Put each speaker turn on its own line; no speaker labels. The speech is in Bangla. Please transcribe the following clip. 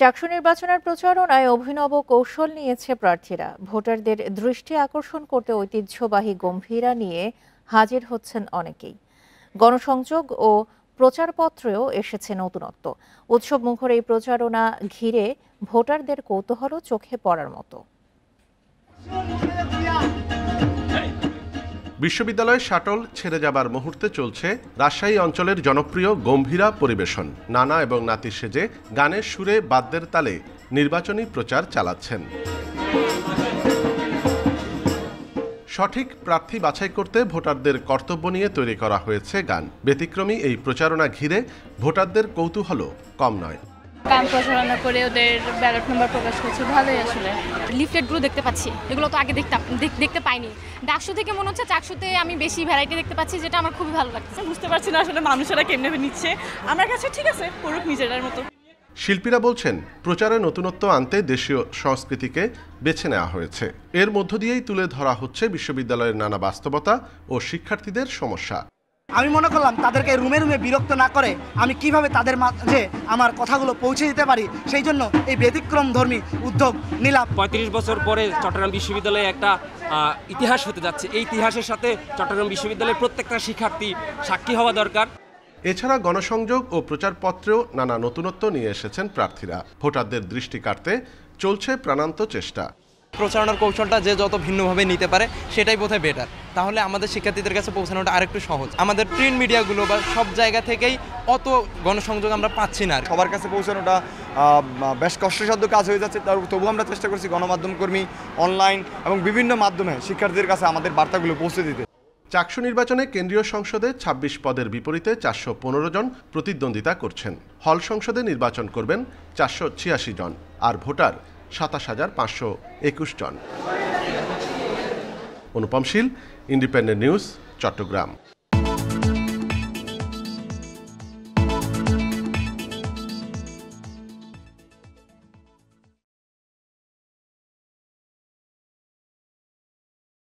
চাকসু নির্বাচনের প্রচারণায় অভিনব কৌশল নিয়েছে প্রার্থীরা। ভোটারদের দৃষ্টি আকর্ষণ করতে ঐতিহ্যবাহী গম্ভীরা নিয়ে হাজির হচ্ছেন অনেকেই। গণসংযোগ ও প্রচারপত্রেও এসেছে নতুনত্ব। উৎসবমুখর এই প্রচারণা ঘিরে ভোটারদের কৌতূহলও চোখে পড়ার মতো।
বিশ্ববিদ্যালয়ের শাটল ছেড়ে যাবার মুহূর্তে চলছে রাজশাহী অঞ্চলের জনপ্রিয় গম্ভীরা পরিবেশন। নানা এবং নাতি সেজে গানের সুরে বাদ্যের তালে নির্বাচনী প্রচার চালাচ্ছেন। সঠিক প্রার্থী বাছাই করতে ভোটারদের কর্তব্য নিয়ে তৈরি করা হয়েছে গান। ব্যতিক্রমী এই প্রচারণা ঘিরে ভোটারদের কৌতূহলও কম নয়।
গান প্রচারণা করে ওদের ব্যালট নাম্বার প্রকাশ করছে, ভালোই আসলে।
লিফলেটগুলো দেখতে পাচ্ছি, এগুলো তো আগে দেখতে পাইনি। ডাকসু থেকে মনে হচ্ছে চাকসুতে আমি বেশি ভ্যারাইটি দেখতে পাচ্ছি, যেটা আমার খুবই ভালো লাগছে।
বুঝতে পারছি না আসলে মানুষেরা কেমনে নিচ্ছে। আমার কাছে ঠিক আছে, করুক নিজেদের মতো।
শিল্পীরা বলছেন, প্রচারে নতুনত্ব আনতে দেশীয় সংস্কৃতিকে বেছে নেওয়া হয়েছে। এর মধ্য দিয়েই তুলে ধরা হচ্ছে বিশ্ববিদ্যালয়ের নানা বাস্তবতা ও শিক্ষার্থীদের সমস্যা।
আমি মনে করলাম তাদেরকে রুমে রুমে বিরক্ত না করে আমি কিভাবে তাদের মাঝে আমার কথাগুলো পৌঁছে দিতে পারি, সেই জন্য এই ব্যতিক্রমধর্মী উদ্যোগ নিলাম।
৩৫ বছর পরে চট্টগ্রাম বিশ্ববিদ্যালয়ে একটা ইতিহাস হতে যাচ্ছে। এই ইতিহাসের সাথে চট্টগ্রাম বিশ্ববিদ্যালয়ের প্রত্যেকটা শিক্ষার্থী সাক্ষী হওয়া দরকার।
এছাড়া গণসংযোগ ও প্রচারপত্রেও নানা নতুনত্ব নিয়ে এসেছেন প্রার্থীরা। ভোটারদের দৃষ্টি কাড়তে চলছে প্রাণান্ত চেষ্টা।
প্রচারণার কৌশলটা যে যত ভিন্নভাবে নিতে পারে সেটাই বোধহয় বেটার, তাহলে আমাদের শিক্ষার্থীদের কাছে পৌঁছানোটা আরেকটু সহজ। আমাদের প্রিন্ট মিডিয়াগুলো বা সব জায়গা থেকেই অত গণসংযোগ আমরা পাচ্ছি না।
সবার কাছে পৌঁছানোটা বেশ কষ্টসাধ্য কাজ হয়ে যাচ্ছে। তবু আমরা চেষ্টা করছি গণমাধ্যম কর্মী, অনলাইন এবং বিভিন্ন মাধ্যমে শিক্ষার্থীদের কাছে আমাদের বার্তাগুলো পৌঁছে দিতে।
চাকসু নির্বাচনে কেন্দ্রীয় সংসদে ২৬ পদের বিপরীতে ৪১৫ জন প্রতিদ্বন্দ্বিতা করছেন। হল সংসদে নির্বাচন করবেন ৪৮৬ জন, আর ভোটার ২৭,৫২১ জন। অনুপম শীল, ইন্ডিপেন্ডেন্ট নিউজ, চট্টগ্রাম।